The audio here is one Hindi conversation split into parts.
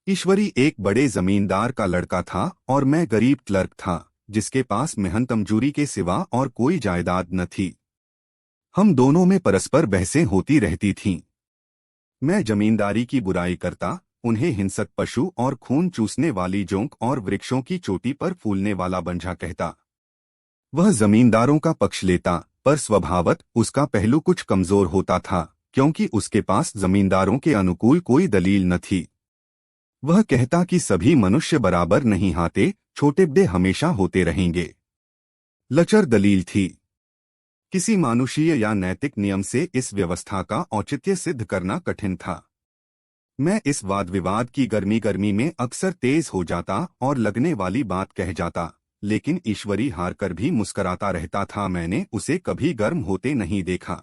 ईश्वरी एक बड़े जमींदार का लड़का था और मैं गरीब क्लर्क था जिसके पास मेहनत मजूरी के सिवा और कोई जायदाद न थी। हम दोनों में परस्पर बहसें होती रहती थीं। मैं जमींदारी की बुराई करता, उन्हें हिंसक पशु और खून चूसने वाली जोंक और वृक्षों की चोटी पर फूलने वाला बंझा कहता। वह जमींदारों का पक्ष लेता, पर स्वभावत उसका पहलू कुछ कमजोर होता था क्योंकि उसके पास जमींदारों के अनुकूल कोई दलील न थी। वह कहता कि सभी मनुष्य बराबर नहीं हाते, छोटे बड़े हमेशा होते रहेंगे। लचर दलील थी। किसी मानुषीय या नैतिक नियम से इस व्यवस्था का औचित्य सिद्ध करना कठिन था। मैं इस वाद विवाद की गर्मी गर्मी में अक्सर तेज हो जाता और लगने वाली बात कह जाता, लेकिन ईश्वरी हार कर भी मुस्कराता रहता था। मैंने उसे कभी गर्म होते नहीं देखा।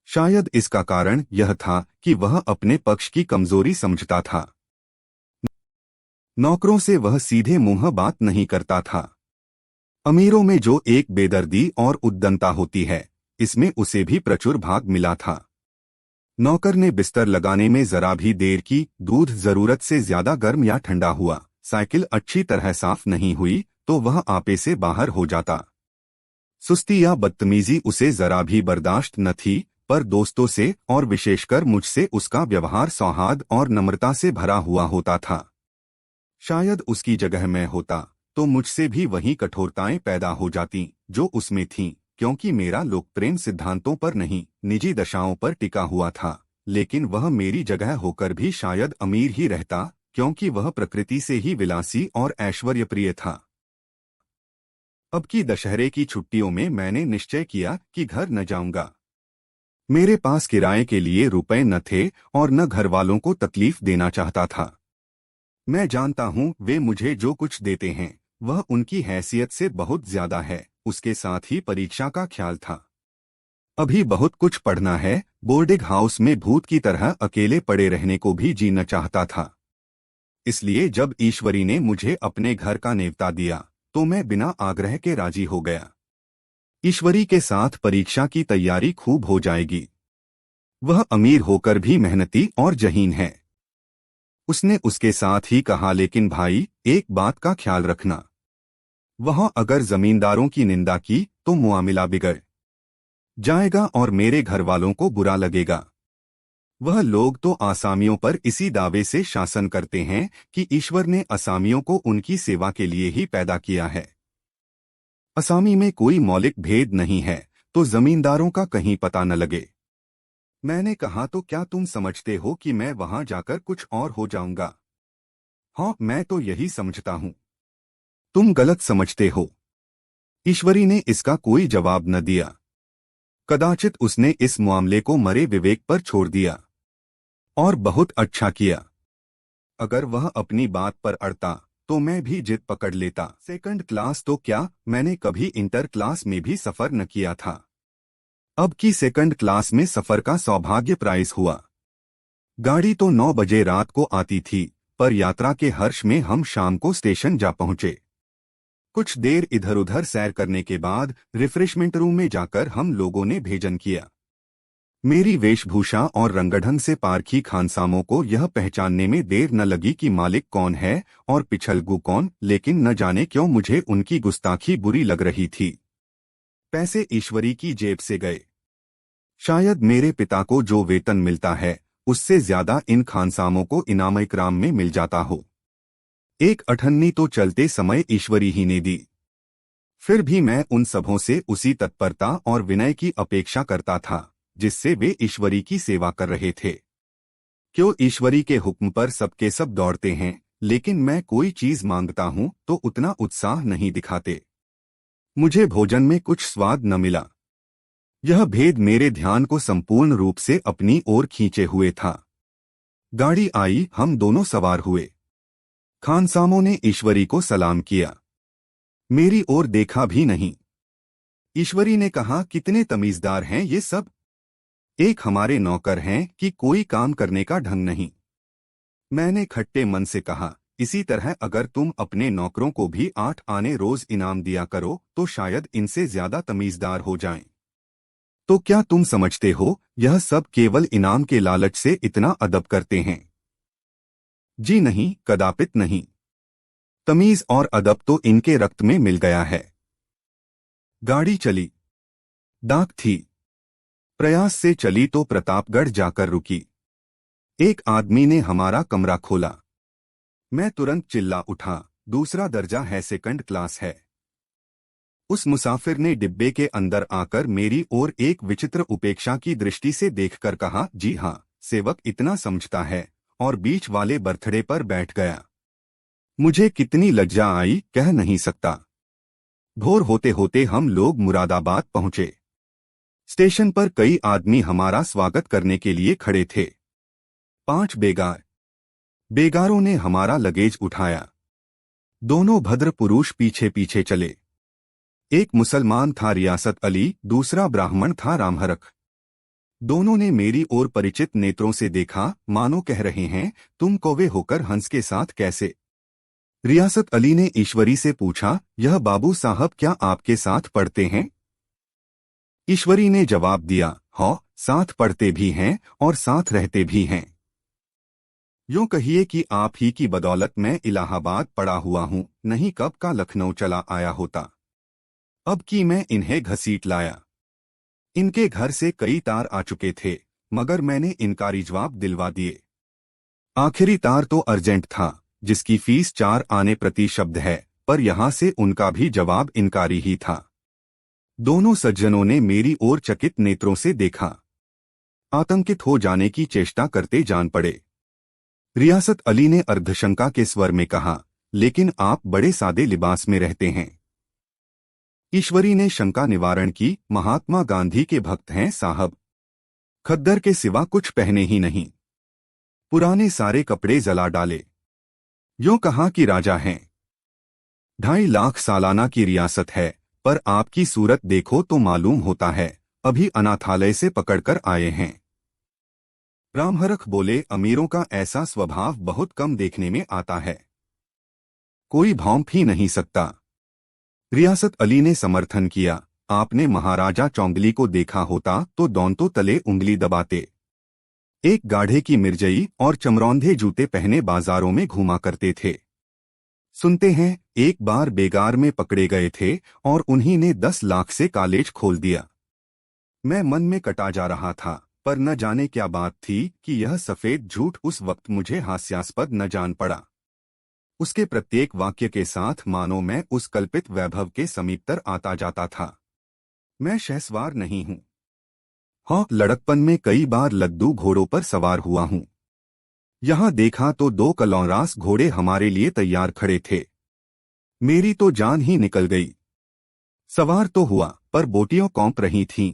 शायद इसका कारण यह था कि वह अपने पक्ष की कमजोरी समझता था। नौकरों से वह सीधे मुंह बात नहीं करता था। अमीरों में जो एक बेदर्दी और उद्दंडता होती है, इसमें उसे भी प्रचुर भाग मिला था। नौकर ने बिस्तर लगाने में जरा भी देर की, दूध जरूरत से ज्यादा गर्म या ठंडा हुआ, साइकिल अच्छी तरह साफ नहीं हुई तो वह आपे से बाहर हो जाता। सुस्ती या बदतमीजी उसे जरा भी बर्दाश्त न थी, पर दोस्तों से और विशेषकर मुझसे उसका व्यवहार सौहार्द और नम्रता से भरा हुआ होता था। शायद उसकी जगह मैं होता तो मुझसे भी वही कठोरताएं पैदा हो जाती जो उसमें थीं, क्योंकि मेरा लोक प्रेम सिद्धांतों पर नहीं, निजी दशाओं पर टिका हुआ था। लेकिन वह मेरी जगह होकर भी शायद अमीर ही रहता, क्योंकि वह प्रकृति से ही विलासी और ऐश्वर्यप्रिय था। अब की दशहरे की छुट्टियों में मैंने निश्चय किया कि घर न जाऊंगा। मेरे पास किराए के लिए रुपए न थे और न घर वालों को तकलीफ देना चाहता था। मैं जानता हूँ वे मुझे जो कुछ देते हैं वह उनकी हैसियत से बहुत ज्यादा है। उसके साथ ही परीक्षा का ख्याल था। अभी बहुत कुछ पढ़ना है। बोर्डिंग हाउस में भूत की तरह अकेले पड़े रहने को भी जीना चाहता था। इसलिए जब ईश्वरी ने मुझे अपने घर का न्योता दिया तो मैं बिना आग्रह के राजी हो गया। ईश्वरी के साथ परीक्षा की तैयारी खूब हो जाएगी। वह अमीर होकर भी मेहनती और जहीन है। उसने उसके साथ ही कहा, लेकिन भाई एक बात का ख्याल रखना, वहां अगर जमींदारों की निंदा की तो मुआमिला बिगड़ जाएगा और मेरे घर वालों को बुरा लगेगा। वह लोग तो आसामियों पर इसी दावे से शासन करते हैं कि ईश्वर ने असामियों को उनकी सेवा के लिए ही पैदा किया है। असामी में कोई मौलिक भेद नहीं है तो जमींदारों का कहीं पता न लगे। मैंने कहा, तो क्या तुम समझते हो कि मैं वहां जाकर कुछ और हो जाऊंगा? हाँ, मैं तो यही समझता हूँ। तुम गलत समझते हो। ईश्वरी ने इसका कोई जवाब न दिया। कदाचित उसने इस मामले को मरे विवेक पर छोड़ दिया। और बहुत अच्छा किया। अगर वह अपनी बात पर अड़ता तो मैं भी जिद पकड़ लेता। सेकंड क्लास तो क्या, मैंने कभी इंटर क्लास में भी सफर न किया था। अब की सेकंड क्लास में सफर का सौभाग्य प्राइज हुआ। गाड़ी तो 9 बजे रात को आती थी, पर यात्रा के हर्ष में हम शाम को स्टेशन जा पहुंचे। कुछ देर इधर उधर सैर करने के बाद रिफ्रेशमेंट रूम में जाकर हम लोगों ने भोजन किया। मेरी वेशभूषा और रंगढंग से पारखी खानसामों को यह पहचानने में देर न लगी कि मालिक कौन है और पिछलगू कौन, लेकिन न जाने क्यों मुझे उनकी गुस्ताखी बुरी लग रही थी। पैसे ईश्वरी की जेब से गए। शायद मेरे पिता को जो वेतन मिलता है उससे ज्यादा इन खानसामों को इनाम इकराम में मिल जाता हो। एक अठन्नी तो चलते समय ईश्वरी ही ने दी। फिर भी मैं उन सबों से उसी तत्परता और विनय की अपेक्षा करता था जिससे वे ईश्वरी की सेवा कर रहे थे। क्यों ईश्वरी के हुक्म पर सबके सब दौड़ते हैं, लेकिन मैं कोई चीज मांगता हूं तो उतना उत्साह नहीं दिखाते। मुझे भोजन में कुछ स्वाद न मिला। यह भेद मेरे ध्यान को संपूर्ण रूप से अपनी ओर खींचे हुए था। गाड़ी आई, हम दोनों सवार हुए। खानसामों ने ईश्वरी को सलाम किया। मेरी ओर देखा भी नहीं। ईश्वरी ने कहा, कितने तमीजदार हैं ये सब। एक हमारे नौकर हैं कि कोई काम करने का ढंग नहीं। मैंने खट्टे मन से कहा, इसी तरह अगर तुम अपने नौकरों को भी 8 आने रोज इनाम दिया करो तो शायद इनसे ज्यादा तमीजदार हो जाएं। तो क्या तुम समझते हो यह सब केवल इनाम के लालच से इतना अदब करते हैं? जी नहीं, कदापित नहीं। तमीज और अदब तो इनके रक्त में मिल गया है। गाड़ी चली। डाक थी। प्रयास से चली तो प्रतापगढ़ जाकर रुकी। एक आदमी ने हमारा कमरा खोला। मैं तुरंत चिल्ला उठा, दूसरा दर्जा है, सेकंड क्लास है। उस मुसाफिर ने डिब्बे के अंदर आकर मेरी ओर एक विचित्र उपेक्षा की दृष्टि से देखकर कहा, जी हाँ, सेवक इतना समझता है, और बीच वाले बर्थडे पर बैठ गया। मुझे कितनी लज्जा आई, कह नहीं सकता। भोर होते होते हम लोग मुरादाबाद पहुंचे। स्टेशन पर कई आदमी हमारा स्वागत करने के लिए खड़े थे। 5 बेगारों ने हमारा लगेज उठाया। दोनों भद्र पुरुष पीछे पीछे चले। एक मुसलमान था रियासत अली, दूसरा ब्राह्मण था रामहरख। दोनों ने मेरी ओर परिचित नेत्रों से देखा, मानो कह रहे हैं, तुम कौवे होकर हंस के साथ कैसे? रियासत अली ने ईश्वरी से पूछा, यह बाबू साहब क्या आपके साथ पढ़ते हैं? ईश्वरी ने जवाब दिया, हाँ, साथ पढ़ते भी हैं और साथ रहते भी हैं। यूं कहिए कि आप ही की बदौलत मैं इलाहाबाद पड़ा हुआ हूं, नहीं कब का लखनऊ चला आया होता। अब की मैं इन्हें घसीट लाया। इनके घर से कई तार आ चुके थे, मगर मैंने इनकारी जवाब दिलवा दिए। आखिरी तार तो अर्जेंट था, जिसकी फीस 4 आने प्रति शब्द है, पर यहां से उनका भी जवाब इनकारी ही था। दोनों सज्जनों ने मेरी ओर चकित नेत्रों से देखा। आतंकित हो जाने की चेष्टा करते जान पड़े। रियासत अली ने अर्धशंका के स्वर में कहा, लेकिन आप बड़े सादे लिबास में रहते हैं। ईश्वरी ने शंका निवारण की, महात्मा गांधी के भक्त हैं साहब। खद्दर के सिवा कुछ पहने ही नहीं। पुराने सारे कपड़े जला डाले। यूं कहा कि राजा हैं। 2.5 लाख सालाना की रियासत है, पर आपकी सूरत देखो तो मालूम होता है, अभी अनाथालय से पकड़कर आए हैं। रामहरख बोले, अमीरों का ऐसा स्वभाव बहुत कम देखने में आता है। कोई भौंक ही नहीं सकता। रियासत अली ने समर्थन किया, आपने महाराजा चौंगली को देखा होता तो दौंतों तले उंगली दबाते। एक गाढ़े की मिर्जई और चमरौंधे जूते पहने बाजारों में घूमा करते थे। सुनते हैं, एक बार बेगार में पकड़े गए थे और उन्हीं ने 10 लाख से कॉलेज खोल दिया। मैं मन में कटा जा रहा था, पर न जाने क्या बात थी कि यह सफेद झूठ उस वक्त मुझे हास्यास्पद न जान पड़ा। उसके प्रत्येक वाक्य के साथ मानो मैं उस कल्पित वैभव के समीपतर आता जाता था। मैं शहसवार नहीं हूं। हाँ, लड़कपन में कई बार लद्दू घोड़ों पर सवार हुआ हूं। यहां देखा तो 2 कलौरास घोड़े हमारे लिए तैयार खड़े थे। मेरी तो जान ही निकल गई। सवार तो हुआ, पर बोटियां कौंप रही थीं।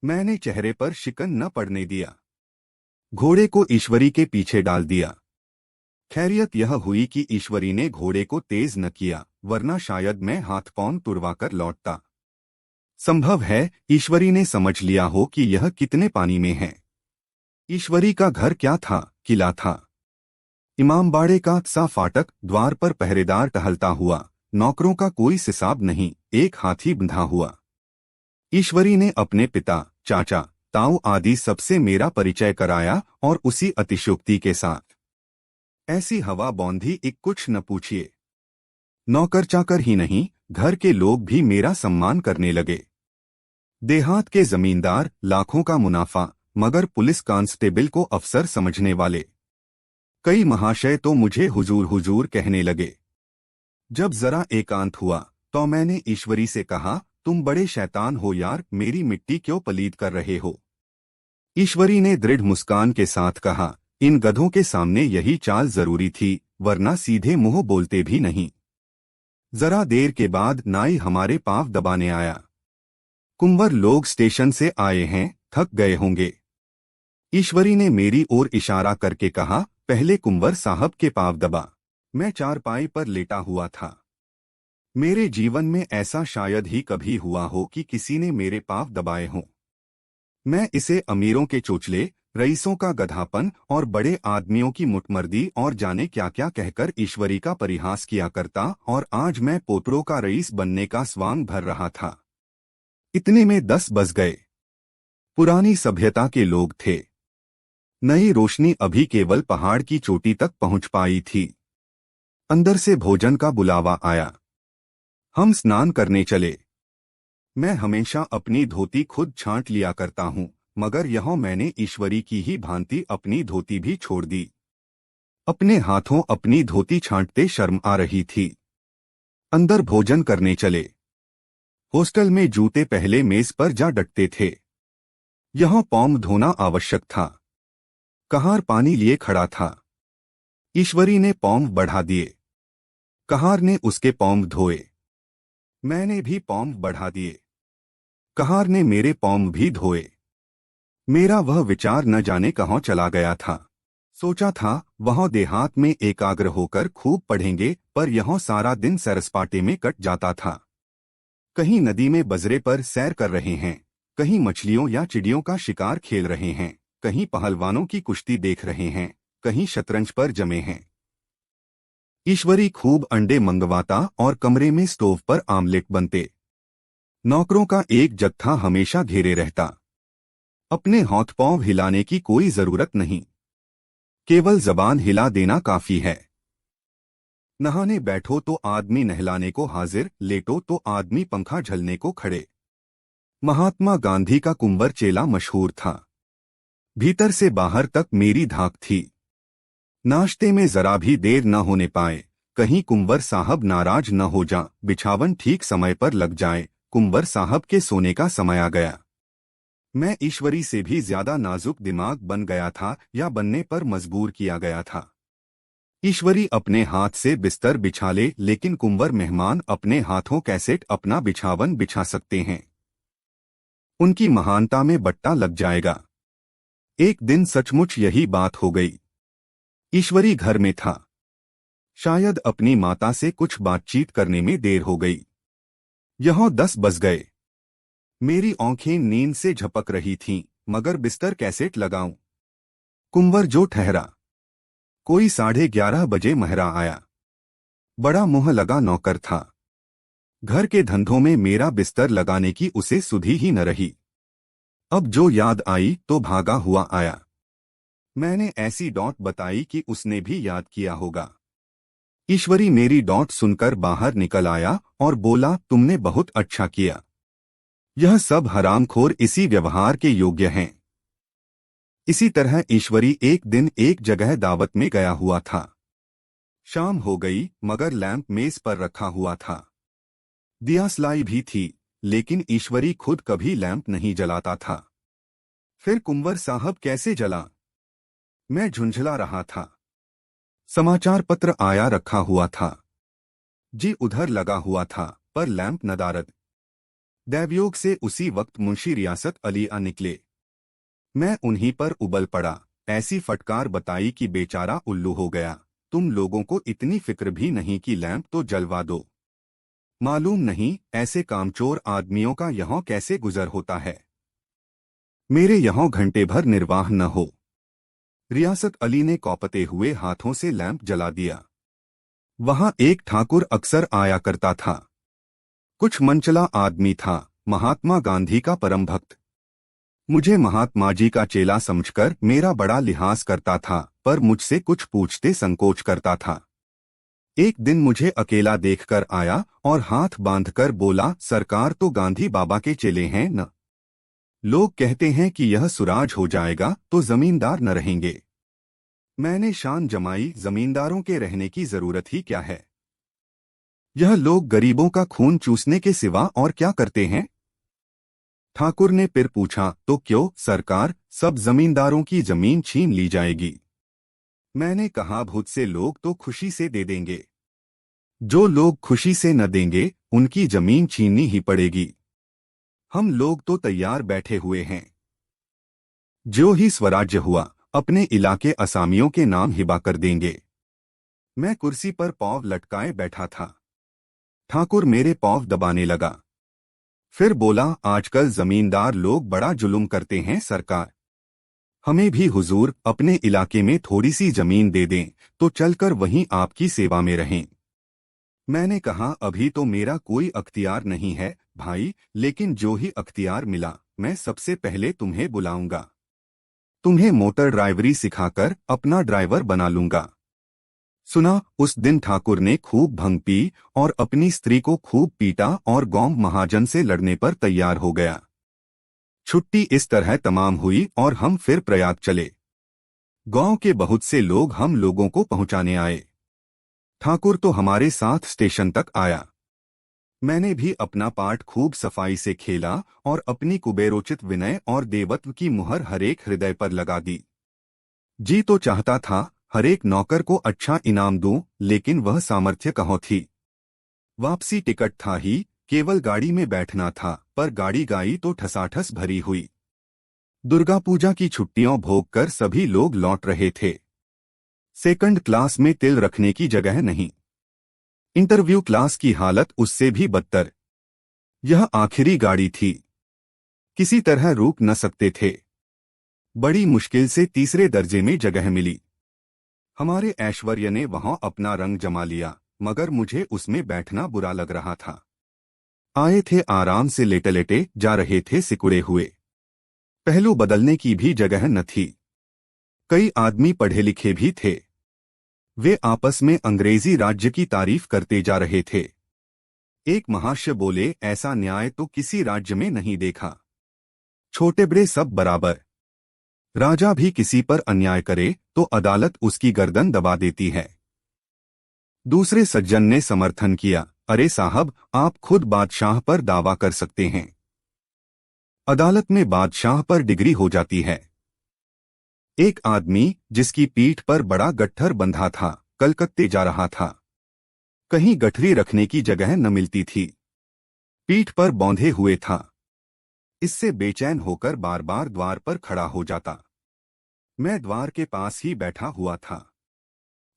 मैंने चेहरे पर शिकन न पड़ने दिया। घोड़े को ईश्वरी के पीछे डाल दिया। खैरियत यह हुई कि ईश्वरी ने घोड़े को तेज न किया, वरना शायद मैं हाथ पांव तुड़वाकर लौटता। संभव है ईश्वरी ने समझ लिया हो कि यह कितने पानी में है। ईश्वरी का घर क्या था, किला था। इमामबाड़े का सा फाटक, द्वार पर पहरेदार टहलता हुआ, नौकरों का कोई हिसाब नहीं, एक हाथी बंधा हुआ। ईश्वरी ने अपने पिता, चाचा, ताऊ आदि सबसे मेरा परिचय कराया, और उसी अतिशयोक्ति के साथ। ऐसी हवा बौंधी एक कुछ न पूछिए। नौकर चाकर ही नहीं, घर के लोग भी मेरा सम्मान करने लगे। देहात के जमींदार, लाखों का मुनाफा, मगर पुलिस कांस्टेबल को अफसर समझने वाले। कई महाशय तो मुझे हुजूर हुजूर कहने लगे। जब जरा एकांत हुआ तो मैंने ईश्वरी से कहा, तुम बड़े शैतान हो यार, मेरी मिट्टी क्यों पलीद कर रहे हो? ईश्वरी ने दृढ़ मुस्कान के साथ कहा, इन गधों के सामने यही चाल जरूरी थी, वरना सीधे मुंह बोलते भी नहीं। जरा देर के बाद नाई हमारे पांव दबाने आया। कुंवर लोग स्टेशन से आए हैं, थक गए होंगे। ईश्वरी ने मेरी ओर इशारा करके कहा, पहले कुंवर साहब के पांव दबा। मैं चारपाई पर लेटा हुआ था। मेरे जीवन में ऐसा शायद ही कभी हुआ हो कि किसी ने मेरे पांव दबाए हों। मैं इसे अमीरों के चोचले, रईसों का गधापन और बड़े आदमियों की मुटमर्दी और जाने क्या क्या कहकर ईश्वरी का परिहास किया करता, और आज मैं पोतरों का रईस बनने का स्वांग भर रहा था। इतने में 10 बज गए। पुरानी सभ्यता के लोग थे। नई रोशनी अभी केवल पहाड़ की चोटी तक पहुंच पाई थी। अंदर से भोजन का बुलावा आया। हम स्नान करने चले। मैं हमेशा अपनी धोती खुद छांट लिया करता हूं, मगर यहाँ मैंने ईश्वरी की ही भांति अपनी धोती भी छोड़ दी। अपने हाथों अपनी धोती छांटते शर्म आ रही थी। अंदर भोजन करने चले। हॉस्टल में जूते पहले मेज पर जा डटते थे। यहाँ पाँव धोना आवश्यक था। कहार पानी लिए खड़ा था। ईश्वरी ने पाँव बढ़ा दिए। कहार ने उसके पाँव धोए। मैंने भी पाँव बढ़ा दिए। कहार ने मेरे पाँव भी धोए। मेरा वह विचार न जाने कहाँ चला गया था। सोचा था वहाँ देहात में एकाग्र होकर खूब पढ़ेंगे, पर यहाँ सारा दिन सैर-सपाटे में कट जाता था। कहीं नदी में बजरे पर सैर कर रहे हैं, कहीं मछलियों या चिड़ियों का शिकार खेल रहे हैं, कहीं पहलवानों की कुश्ती देख रहे हैं, कहीं शतरंज पर जमे हैं। ईश्वरी खूब अंडे मंगवाता और कमरे में स्टोव पर आमलेट बनते। नौकरों का एक जत्था हमेशा घेरे रहता। अपने हाथ पांव हिलाने की कोई जरूरत नहीं, केवल जबान हिला देना काफी है। नहाने बैठो तो आदमी नहलाने को हाजिर, लेटो तो आदमी पंखा झलने को खड़े। महात्मा गांधी का कुंवर चेला मशहूर था। भीतर से बाहर तक मेरी धाक थी। नाश्ते में जरा भी देर न होने पाए, कहीं कुंवर साहब नाराज न हो जा, बिछावन ठीक समय पर लग जाए, कुंवर साहब के सोने का समय आ गया। मैं ईश्वरी से भी ज्यादा नाजुक दिमाग बन गया था या बनने पर मजबूर किया गया था। ईश्वरी अपने हाथ से बिस्तर बिछा ले, लेकिन कुंवर मेहमान अपने हाथों कैसे अपना बिछावन बिछा सकते हैं? उनकी महानता में बट्टा लग जाएगा। एक दिन सचमुच यही बात हो गई। ईश्वरी घर में था। शायद अपनी माता से कुछ बातचीत करने में देर हो गई। यहाँ 10 बज गए। मेरी आंखें नींद से झपक रही थीं, मगर बिस्तर कैसे लगाऊं? कुंवर जो ठहरा। कोई 11:30 बजे महरा आया। बड़ा मुंह लगा नौकर था। घर के धंधों में मेरा बिस्तर लगाने की उसे सुधि ही न रही। अब जो याद आई तो भागा हुआ आया। मैंने ऐसी डॉट बताई कि उसने भी याद किया होगा। ईश्वरी मेरी डॉट सुनकर बाहर निकल आया और बोला, तुमने बहुत अच्छा किया। यह सब हरामखोर इसी व्यवहार के योग्य हैं। इसी तरह ईश्वरी एक दिन एक जगह दावत में गया हुआ था। शाम हो गई, मगर लैंप मेज पर रखा हुआ था। दियासलाई भी थी, लेकिन ईश्वरी खुद कभी लैंप नहीं जलाता था। फिर कुंवर साहब कैसे जला? मैं झुंझला रहा था। समाचार पत्र आया रखा हुआ था। जी उधर लगा हुआ था, पर लैंप नदारद। दैवयोग से उसी वक्त मुंशी रियासत अली आ निकले। मैं उन्हीं पर उबल पड़ा। ऐसी फटकार बताई कि बेचारा उल्लू हो गया। तुम लोगों को इतनी फिक्र भी नहीं कि लैंप तो जलवा दो। मालूम नहीं ऐसे कामचोर आदमियों का यहाँ कैसे गुजर होता है। मेरे यहाँ घंटे भर निर्वाह न हो। रियासत अली ने कौपते हुए हाथों से लैंप जला दिया। वहां एक ठाकुर अक्सर आया करता था। कुछ मनचला आदमी था, महात्मा गांधी का परम भक्त। मुझे महात्मा जी का चेला समझकर मेरा बड़ा लिहाज करता था, पर मुझसे कुछ पूछते संकोच करता था। एक दिन मुझे अकेला देखकर आया और हाथ बांधकर बोला, सरकार तो गांधी बाबा के चेले हैं न? लोग कहते हैं कि यह सुराज हो जाएगा तो जमींदार न रहेंगे। मैंने शान जमाई, जमींदारों के रहने की जरूरत ही क्या है? यह लोग गरीबों का खून चूसने के सिवा और क्या करते हैं? ठाकुर ने फिर पूछा, तो क्यों सरकार, सब जमींदारों की जमीन छीन ली जाएगी? मैंने कहा, बहुत से लोग तो खुशी से दे देंगे। जो लोग खुशी से न देंगे उनकी जमीन छीननी ही पड़ेगी। हम लोग तो तैयार बैठे हुए हैं। जो ही स्वराज्य हुआ अपने इलाके असामियों के नाम हिबा कर देंगे। मैं कुर्सी पर पाँव लटकाए बैठा था। ठाकुर मेरे पाँव दबाने लगा। फिर बोला, आजकल जमींदार लोग बड़ा जुल्म करते हैं सरकार। हमें भी हुजूर अपने इलाके में थोड़ी सी जमीन दे दें तो चलकर वहीं आपकी सेवा में रहें। मैंने कहा, अभी तो मेरा कोई अख्तियार नहीं है भाई, लेकिन जो ही अख्तियार मिला मैं सबसे पहले तुम्हें बुलाऊंगा। तुम्हें मोटर ड्राइवरी सिखाकर अपना ड्राइवर बना लूंगा। सुना, उस दिन ठाकुर ने खूब भंग पी और अपनी स्त्री को खूब पीटा और गांव महाजन से लड़ने पर तैयार हो गया। छुट्टी इस तरह तमाम हुई और हम फिर प्रयाग चले। गांव के बहुत से लोग हम लोगों को पहुंचाने आए। ठाकुर तो हमारे साथ स्टेशन तक आया। मैंने भी अपना पार्ट खूब सफाई से खेला और अपनी कुबेरोचित विनय और देवत्व की मुहर हरेक हृदय पर लगा दी। जी तो चाहता था हरेक नौकर को अच्छा इनाम दूं, लेकिन वह सामर्थ्य कहाँ थी। वापसी टिकट था ही, केवल गाड़ी में बैठना था, पर गाड़ी गई तो ठसाठस भरी हुई। दुर्गा पूजा की छुट्टियों भोग कर सभी लोग लौट रहे थे। सेकंड क्लास में तिल रखने की जगह नहीं। इंटरव्यू क्लास की हालत उससे भी बदतर। यह आखिरी गाड़ी थी, किसी तरह रुक न सकते थे। बड़ी मुश्किल से तीसरे दर्जे में जगह मिली। हमारे ऐश्वर्य ने वहां अपना रंग जमा लिया, मगर मुझे उसमें बैठना बुरा लग रहा था। आए थे आराम से लेटे लेटे जा रहे थे सिकुड़े हुए। पहलू बदलने की भी जगह न थी। कई आदमी पढ़े लिखे भी थे। वे आपस में अंग्रेजी राज्य की तारीफ करते जा रहे थे। एक महाशय बोले, ऐसा न्याय तो किसी राज्य में नहीं देखा। छोटे बड़े सब बराबर। राजा भी किसी पर अन्याय करे तो अदालत उसकी गर्दन दबा देती है। दूसरे सज्जन ने समर्थन किया, अरे साहब, आप खुद बादशाह पर दावा कर सकते हैं। अदालत में बादशाह पर डिग्री हो जाती है। एक आदमी, जिसकी पीठ पर बड़ा गट्ठर बंधा था, कलकत्ते जा रहा था। कहीं गठरी रखने की जगह न मिलती थी। पीठ पर बौंधे हुए था। इससे बेचैन होकर बार बार द्वार पर खड़ा हो जाता। मैं द्वार के पास ही बैठा हुआ था।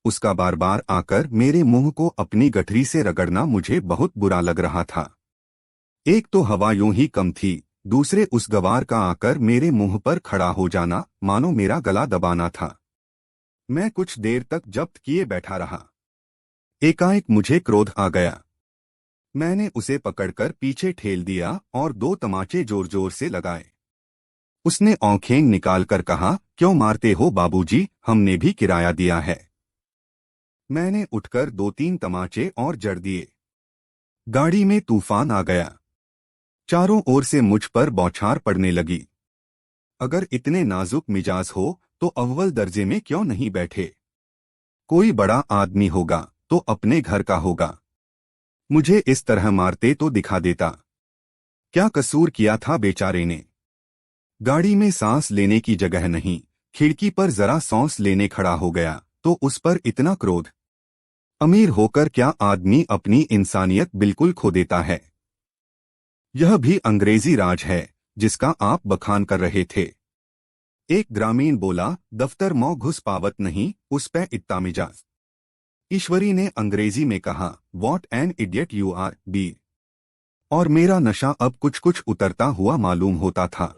उसका बार बार आकर मेरे मुंह को अपनी गठरी से रगड़ना मुझे बहुत बुरा लग रहा था। एक तो हवा यूं ही कम थी, दूसरे उस गवार का आकर मेरे मुंह पर खड़ा हो जाना मानो मेरा गला दबाना था। मैं कुछ देर तक जब्त किए बैठा रहा। एकाएक मुझे क्रोध आ गया। मैंने उसे पकड़कर पीछे ठेल दिया और 2 तमाचे जोर जोर से लगाए। उसने आंखें निकालकर कहा, क्यों मारते हो बाबूजी, हमने भी किराया दिया है। मैंने उठकर 2-3 तमाचे और जड़ दिए। गाड़ी में तूफान आ गया। चारों ओर से मुझ पर बौछार पड़ने लगी। अगर इतने नाजुक मिजाज हो तो अव्वल दर्जे में क्यों नहीं बैठे। कोई बड़ा आदमी होगा तो अपने घर का होगा। मुझे इस तरह मारते तो दिखा देता। क्या कसूर किया था बेचारे ने। गाड़ी में सांस लेने की जगह नहीं, खिड़की पर जरा सांस लेने खड़ा हो गया तो उस पर इतना क्रोध। अमीर होकर क्या आदमी अपनी इंसानियत बिल्कुल खो देता है। यह भी अंग्रेजी राज है जिसका आप बखान कर रहे थे। एक ग्रामीण बोला, दफ्तर मौ घुस पावत नहीं, उस पे इत्ता मिजाज। ईश्वरी ने अंग्रेजी में कहा, what an idiot you are be. और मेरा नशा अब कुछ कुछ उतरता हुआ मालूम होता था।